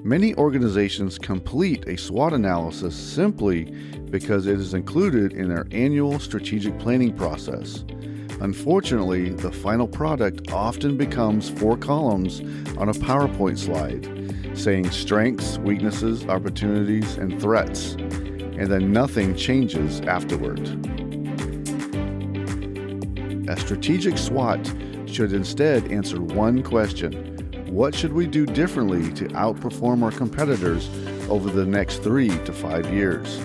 Many organizations complete a SWOT analysis simply because it is included in their annual strategic planning process. Unfortunately, the final product often becomes 4 columns on a PowerPoint slide, saying strengths, weaknesses, opportunities, and threats, and then nothing changes afterward. A strategic SWOT should instead answer one question: what should we do differently to outperform our competitors over the next 3 to 5 years?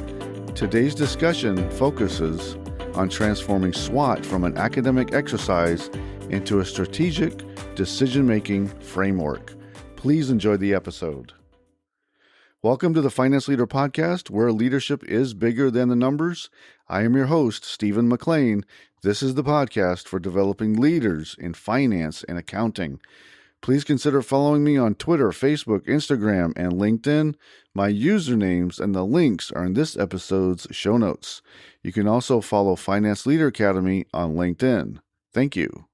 Today's discussion focuses on transforming SWOT from an academic exercise into a strategic decision-making framework. Please enjoy the episode. Welcome to the Finance Leader Podcast, where leadership is bigger than the numbers. I am your host, Stephen McLean. This is the podcast for developing leaders in finance and accounting. Please consider following me on Twitter, Facebook, Instagram, and LinkedIn. My usernames and the links are in this episode's show notes. You can also follow Finance Leader Academy on LinkedIn. Thank you.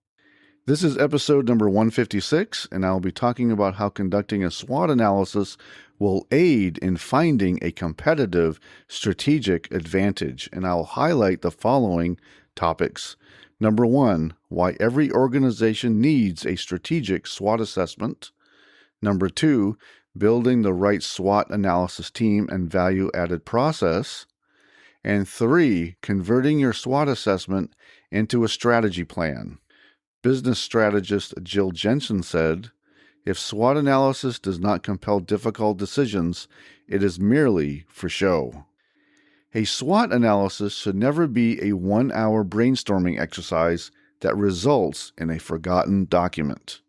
This is episode number 156, and I will be talking about how conducting a SWOT analysis will aid in finding a competitive strategic advantage, and I will highlight the following topics. Number 1, why every organization needs a strategic SWOT assessment. Number 2, building the right SWOT analysis team and value-added process. And 3, converting your SWOT assessment into a strategy plan. Business strategist Jill Jensen said, "If SWOT analysis does not compel difficult decisions, it is merely for show." A SWOT analysis should never be a 1-hour brainstorming exercise that results in a forgotten document.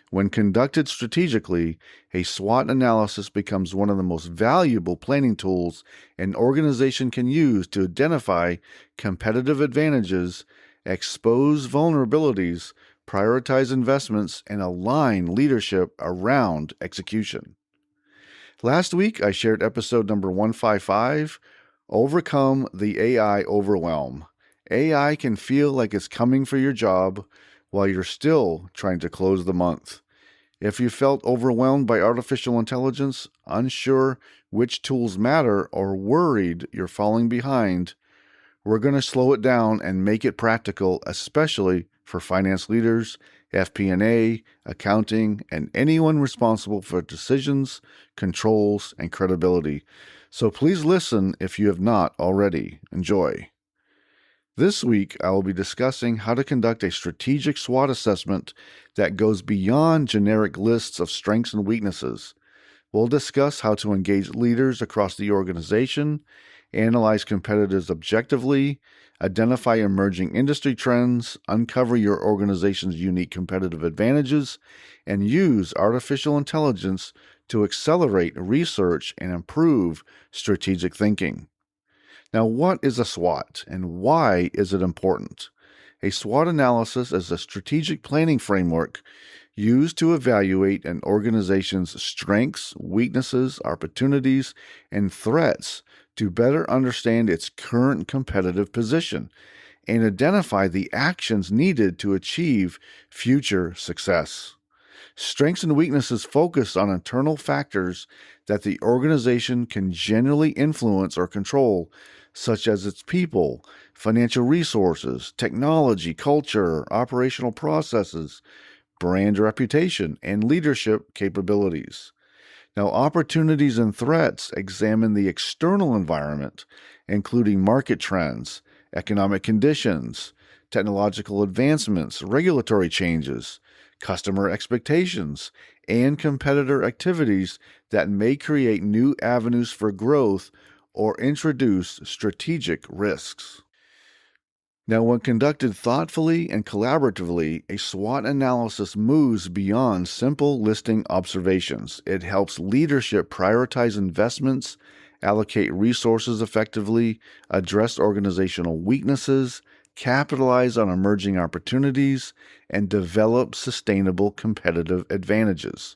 When conducted strategically, a SWOT analysis becomes one of the most valuable planning tools an organization can use to identify competitive advantages, expose vulnerabilities, prioritize investments, and align leadership around execution. Last week, I shared episode number 155, Overcome the AI Overwhelm. AI can feel like it's coming for your job while you're still trying to close the month. If you felt overwhelmed by artificial intelligence, unsure which tools matter, or worried you're falling behind, we're going to slow it down and make it practical, especially for finance leaders, FP&A, accounting, and anyone responsible for decisions, controls, and credibility. So please listen if you have not already. Enjoy. This week, I will be discussing how to conduct a strategic SWOT assessment that goes beyond generic lists of strengths and weaknesses. We'll discuss how to engage leaders across the organization, analyze competitors objectively, identify emerging industry trends, uncover your organization's unique competitive advantages, and use artificial intelligence to accelerate research and improve strategic thinking. Now, what is a SWOT and why is it important? A SWOT analysis is a strategic planning framework used to evaluate an organization's strengths, weaknesses, opportunities, and threats to better understand its current competitive position and identify the actions needed to achieve future success. Strengths and weaknesses focus on internal factors that the organization can generally influence or control, such as its people, financial resources, technology, culture, operational processes, brand reputation, and leadership capabilities. Now, opportunities and threats examine the external environment, including market trends, economic conditions, technological advancements, regulatory changes, customer expectations, and competitor activities that may create new avenues for growth or introduce strategic risks. Now, when conducted thoughtfully and collaboratively, a SWOT analysis moves beyond simple listing observations. It helps leadership prioritize investments, allocate resources effectively, address organizational weaknesses, capitalize on emerging opportunities, and develop sustainable competitive advantages.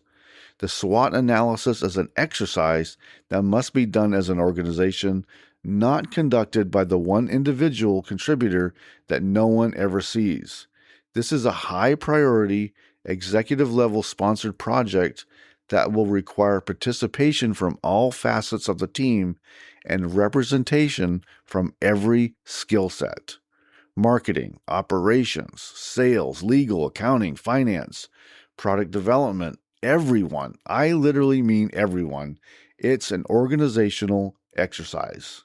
The SWOT analysis is an exercise that must be done as an organization, not conducted by the one individual contributor that no one ever sees. This is a high-priority, executive-level sponsored project that will require participation from all facets of the team and representation from every skill set: marketing, operations, sales, legal, accounting, finance, product development, everyone. I literally mean everyone. It's an organizational exercise.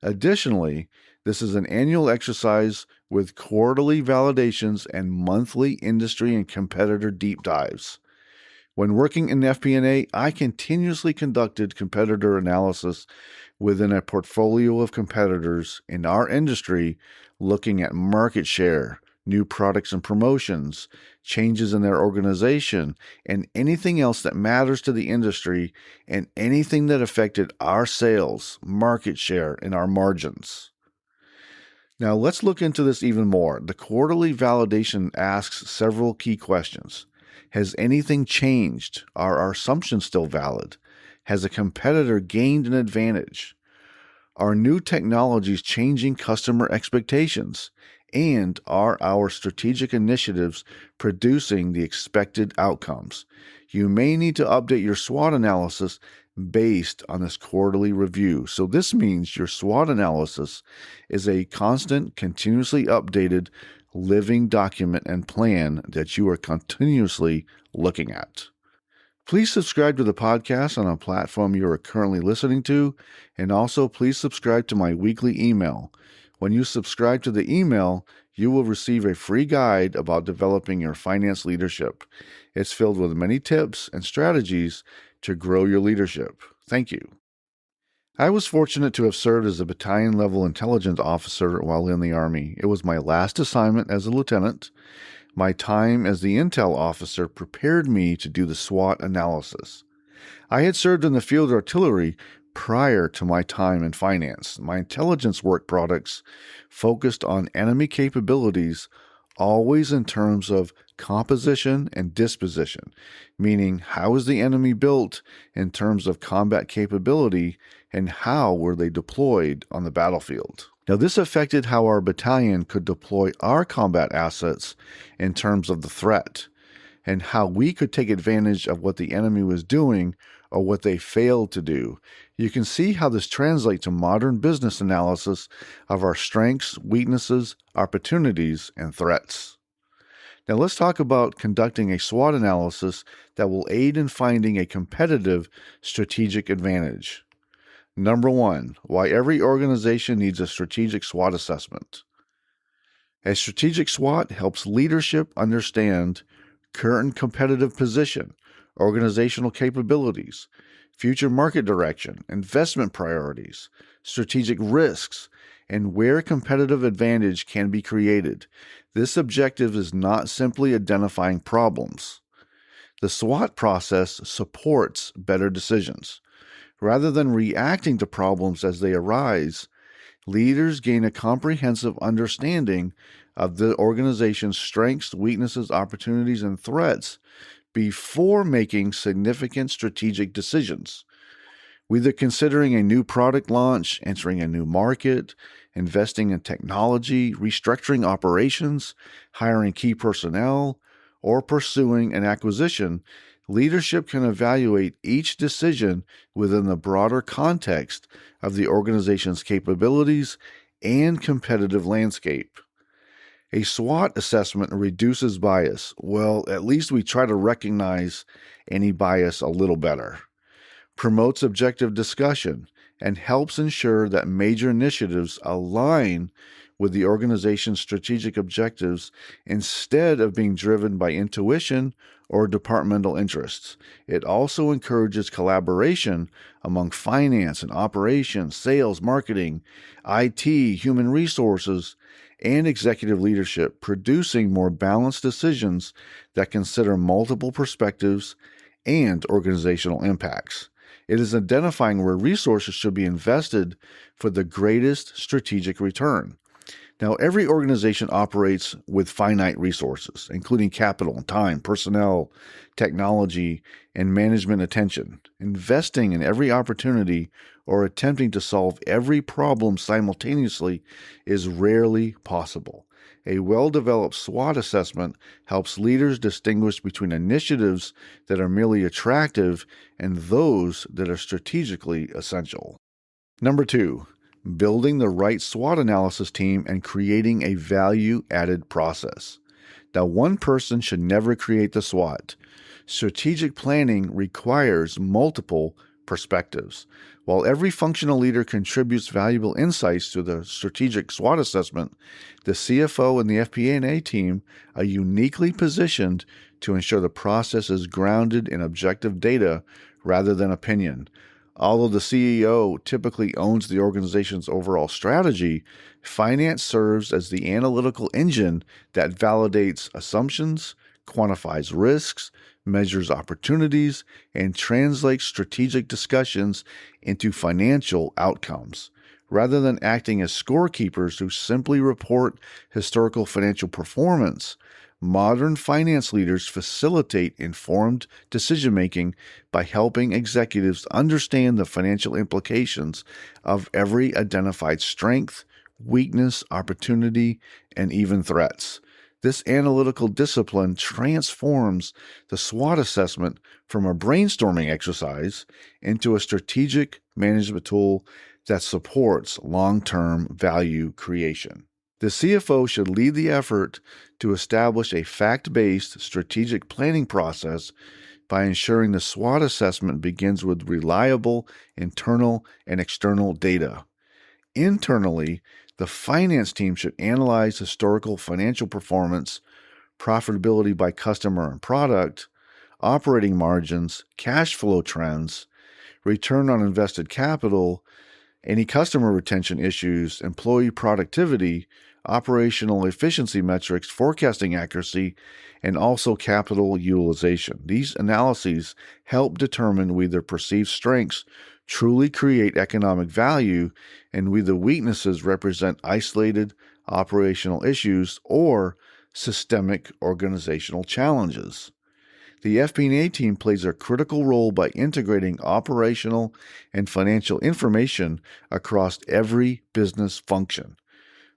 Additionally, this is an annual exercise with quarterly validations and monthly industry and competitor deep dives. When working in FP&A, I continuously conducted competitor analysis within a portfolio of competitors in our industry, looking at market share, new products and promotions, changes in their organization, and anything else that matters to the industry, and anything that affected our sales, market share, and our margins. Now let's look into this even more. The quarterly validation asks several key questions. Has anything changed? Are our assumptions still valid? Has a competitor gained an advantage? Are new technologies changing customer expectations? And are our strategic initiatives producing the expected outcomes? You may need to update your SWOT analysis based on this quarterly review. So this means your SWOT analysis is a constant, continuously updated, living document and plan that you are continuously looking at. Please subscribe to the podcast on a platform you are currently listening to, and also please subscribe to my weekly email. When you subscribe to the email, you will receive a free guide about developing your finance leadership. It's filled with many tips and strategies to grow your leadership. Thank you. I was fortunate to have served as a battalion-level intelligence officer while in the Army. It was my last assignment as a lieutenant. My time as the intel officer prepared me to do the SWOT analysis. I had served in the field artillery prior to my time in finance. My intelligence work products focused on enemy capabilities, always in terms of composition and disposition, meaning how is the enemy built in terms of combat capability and how were they deployed on the battlefield. Now, this affected how our battalion could deploy our combat assets in terms of the threat, and how we could take advantage of what the enemy was doing or what they failed to do. You can see how this translates to modern business analysis of our strengths, weaknesses, opportunities, and threats. Now let's talk about conducting a SWOT analysis that will aid in finding a competitive strategic advantage. Number 1, why every organization needs a strategic SWOT assessment. A strategic SWOT helps leadership understand current competitive position, organizational capabilities, future market direction, investment priorities, strategic risks, and where competitive advantage can be created. This objective is not simply identifying problems. The SWOT process supports better decisions. Rather than reacting to problems as they arise, leaders gain a comprehensive understanding of the organization's strengths, weaknesses, opportunities, and threats before making significant strategic decisions. Whether considering a new product launch, entering a new market, investing in technology, restructuring operations, hiring key personnel, or pursuing an acquisition, leadership can evaluate each decision within the broader context of the organization's capabilities and competitive landscape. A SWOT assessment reduces bias. Well, at least we try to recognize any bias a little better. Promotes objective discussion and helps ensure that major initiatives align with the organization's strategic objectives instead of being driven by intuition or departmental interests. It also encourages collaboration among finance and operations, sales, marketing, IT, human resources, and executive leadership, producing more balanced decisions that consider multiple perspectives and organizational impacts. It is identifying where resources should be invested for the greatest strategic return. Now, every organization operates with finite resources, including capital, time, personnel, technology, and management attention. Investing in every opportunity or attempting to solve every problem simultaneously is rarely possible. A well-developed SWOT assessment helps leaders distinguish between initiatives that are merely attractive and those that are strategically essential. Number 2, building the right SWOT analysis team and creating a value-added process. Now, one person should never create the SWOT. Strategic planning requires multiple perspectives. While every functional leader contributes valuable insights to the strategic SWOT assessment, the CFO and the FP&A team are uniquely positioned to ensure the process is grounded in objective data rather than opinion. Although the CEO typically owns the organization's overall strategy, finance serves as the analytical engine that validates assumptions, quantifies risks, measures opportunities, and translates strategic discussions into financial outcomes. Rather than acting as scorekeepers who simply report historical financial performance, modern finance leaders facilitate informed decision-making by helping executives understand the financial implications of every identified strength, weakness, opportunity, and even threats. This analytical discipline transforms the SWOT assessment from a brainstorming exercise into a strategic management tool that supports long-term value creation. The CFO should lead the effort to establish a fact-based strategic planning process by ensuring the SWOT assessment begins with reliable internal and external data. Internally, the finance team should analyze historical financial performance, profitability by customer and product, operating margins, cash flow trends, return on invested capital, any customer retention issues, employee productivity, operational efficiency metrics, forecasting accuracy, and also capital utilization. These analyses help determine whether perceived strengths truly create economic value and whether weaknesses represent isolated operational issues or systemic organizational challenges. The FP&A team plays a critical role by integrating operational and financial information across every business function.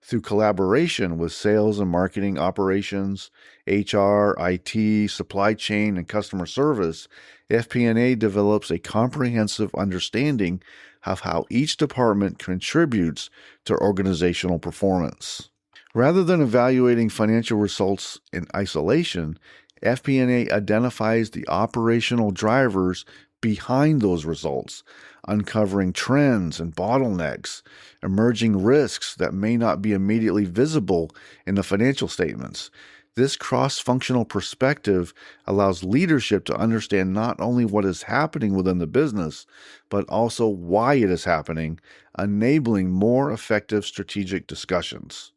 Through collaboration with sales and marketing operations, HR, IT, supply chain, and customer service, FP&A develops a comprehensive understanding of how each department contributes to organizational performance. Rather than evaluating financial results in isolation, FP&A identifies the operational drivers behind those results, uncovering trends and bottlenecks, emerging risks that may not be immediately visible in the financial statements. This cross-functional perspective allows leadership to understand not only what is happening within the business, but also why it is happening, enabling more effective strategic discussions.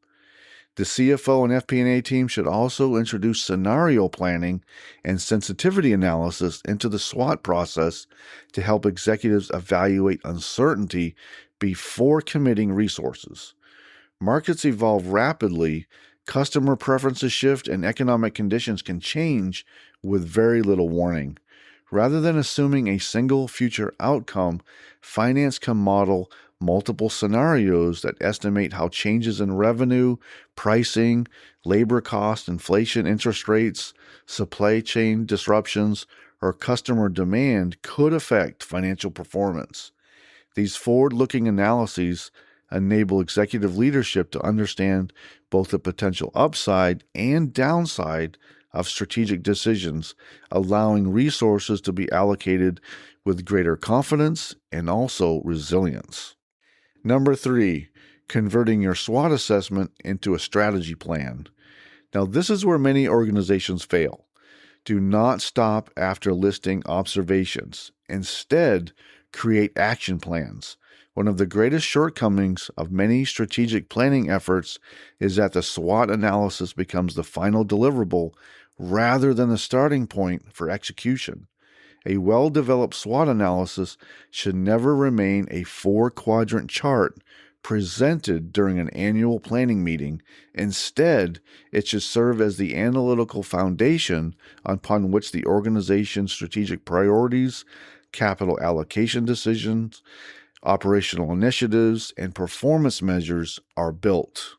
The CFO and FP&A team should also introduce scenario planning and sensitivity analysis into the SWOT process to help executives evaluate uncertainty before committing resources. Markets evolve rapidly, customer preferences shift, and economic conditions can change with very little warning. Rather than assuming a single future outcome, finance can model multiple scenarios that estimate how changes in revenue, pricing, labor cost, inflation, interest rates, supply chain disruptions, or customer demand could affect financial performance. These forward-looking analyses enable executive leadership to understand both the potential upside and downside of strategic decisions, allowing resources to be allocated with greater confidence and also resilience. Number 3, converting your SWOT assessment into a strategy plan. Now, this is where many organizations fail. Do not stop after listing observations. Instead, create action plans. One of the greatest shortcomings of many strategic planning efforts is that the SWOT analysis becomes the final deliverable rather than the starting point for execution. A well-developed SWOT analysis should never remain a four-quadrant chart presented during an annual planning meeting. Instead, it should serve as the analytical foundation upon which the organization's strategic priorities, capital allocation decisions, operational initiatives, and performance measures are built.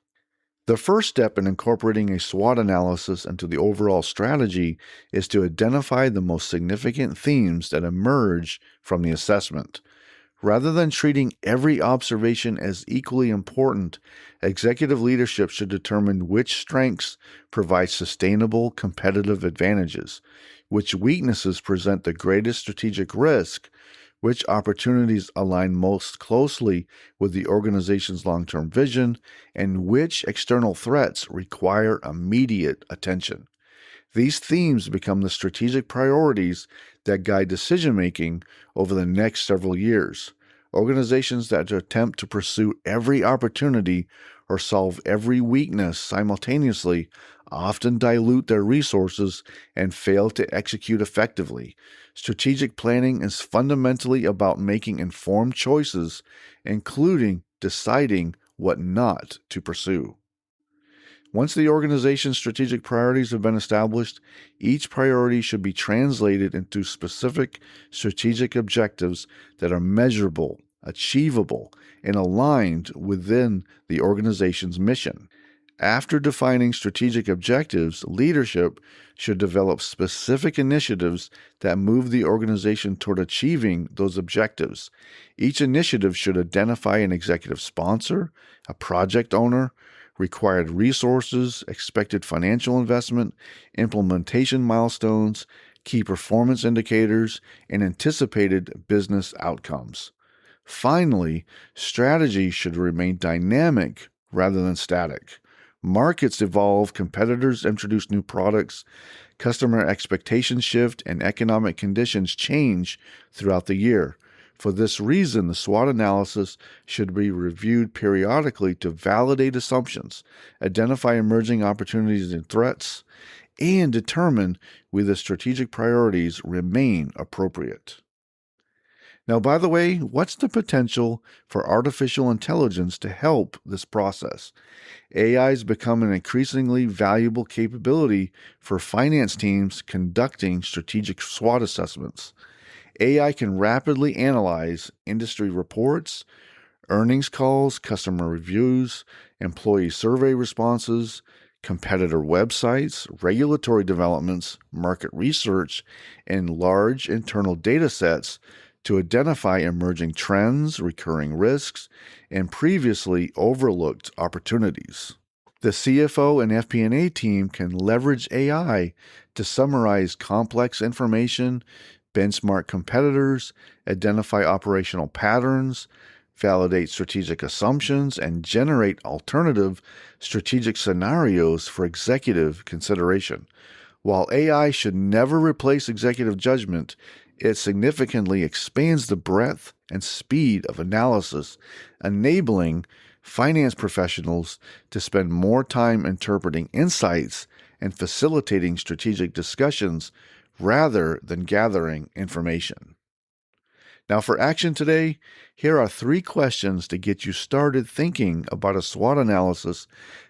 The first step in incorporating a SWOT analysis into the overall strategy is to identify the most significant themes that emerge from the assessment. Rather than treating every observation as equally important, executive leadership should determine which strengths provide sustainable competitive advantages, which weaknesses present the greatest strategic risk, which opportunities align most closely with the organization's long-term vision, and which external threats require immediate attention. These themes become the strategic priorities that guide decision-making over the next several years. Organizations that attempt to pursue every opportunity or solve every weakness simultaneously often dilute their resources and fail to execute effectively. Strategic planning is fundamentally about making informed choices, including deciding what not to pursue. Once the organization's strategic priorities have been established, each priority should be translated into specific strategic objectives that are measurable, achievable, and aligned within the organization's mission. After defining strategic objectives, leadership should develop specific initiatives that move the organization toward achieving those objectives. Each initiative should identify an executive sponsor, a project owner, required resources, expected financial investment, implementation milestones, key performance indicators, and anticipated business outcomes. Finally, strategy should remain dynamic rather than static. Markets evolve, competitors introduce new products, customer expectations shift, and economic conditions change throughout the year. For this reason, the SWOT analysis should be reviewed periodically to validate assumptions, identify emerging opportunities and threats, and determine whether strategic priorities remain appropriate. Now, by the way, what's the potential for artificial intelligence to help this process? AI has become an increasingly valuable capability for finance teams conducting strategic SWOT assessments. AI can rapidly analyze industry reports, earnings calls, customer reviews, employee survey responses, competitor websites, regulatory developments, market research, and large internal data sets to identify emerging trends, recurring risks, and previously overlooked opportunities. The CFO and FP&A team can leverage AI to summarize complex information, benchmark competitors, identify operational patterns, validate strategic assumptions, and generate alternative strategic scenarios for executive consideration. While AI should never replace executive judgment, it significantly expands the breadth and speed of analysis, enabling finance professionals to spend more time interpreting insights and facilitating strategic discussions rather than gathering information. Now, for action today, here are 3 questions to get you started thinking about a SWOT analysis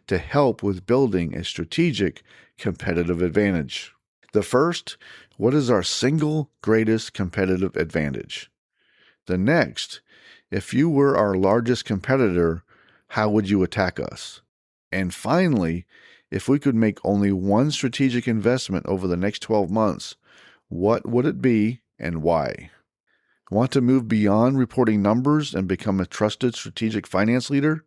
to help with building a strategic competitive advantage. The first, what is our single greatest competitive advantage? The next, if you were our largest competitor, how would you attack us? And finally, if we could make only one strategic investment over the next 12 months, what would it be and why? Want to move beyond reporting numbers and become a trusted strategic finance leader?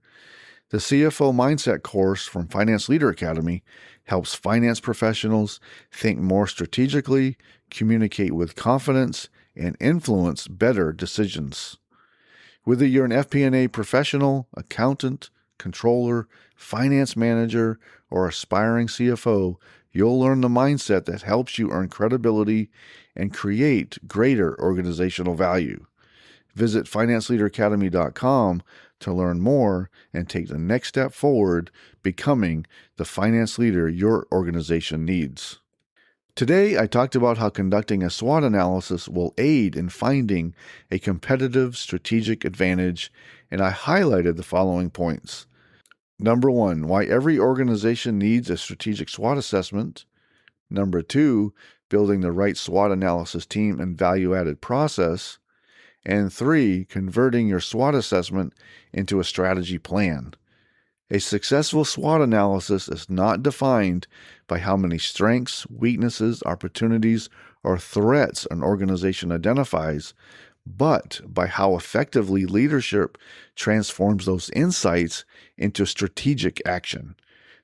The CFO Mindset course from Finance Leader Academy helps finance professionals think more strategically, communicate with confidence, and influence better decisions. Whether you're an FP&A professional, accountant, controller, finance manager, or aspiring CFO, you'll learn the mindset that helps you earn credibility and create greater organizational value. Visit financeleaderacademy.com to learn more and take the next step forward, becoming the finance leader your organization needs. Today, I talked about how conducting a SWOT analysis will aid in finding a competitive strategic advantage, and I highlighted the following points. Number 1, why every organization needs a strategic SWOT assessment. Number 2, building the right SWOT analysis team and value-added process. And 3, converting your SWOT assessment into a strategy plan. A successful SWOT analysis is not defined by how many strengths, weaknesses, opportunities, or threats an organization identifies, but by how effectively leadership transforms those insights into strategic action.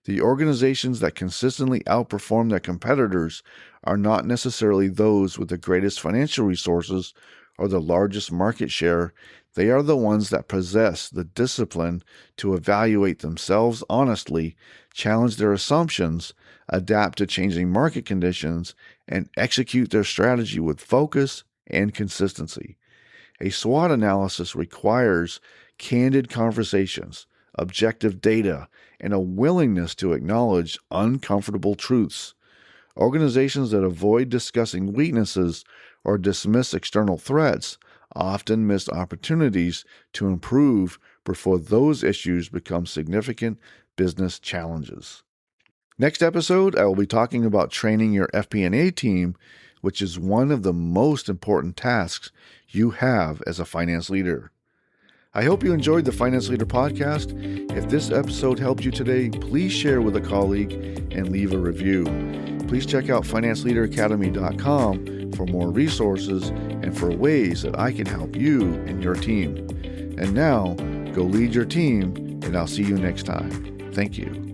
The organizations that consistently outperform their competitors are not necessarily those with the greatest financial resources or the largest market share. They are the ones that possess the discipline to evaluate themselves honestly, challenge their assumptions, adapt to changing market conditions, and execute their strategy with focus and consistency. A SWOT analysis requires candid conversations, objective data, and a willingness to acknowledge uncomfortable truths. Organizations that avoid discussing weaknesses or dismiss external threats often miss opportunities to improve before those issues become significant business challenges. Next episode, I will be talking about training your FP&A team, which is one of the most important tasks you have as a finance leader. I hope you enjoyed the Finance Leader Podcast. If this episode helped you today, please share with a colleague and leave a review. Please check out financeleaderacademy.com for more resources and for ways that I can help you and your team. And now, go lead your team, and I'll see you next time. Thank you.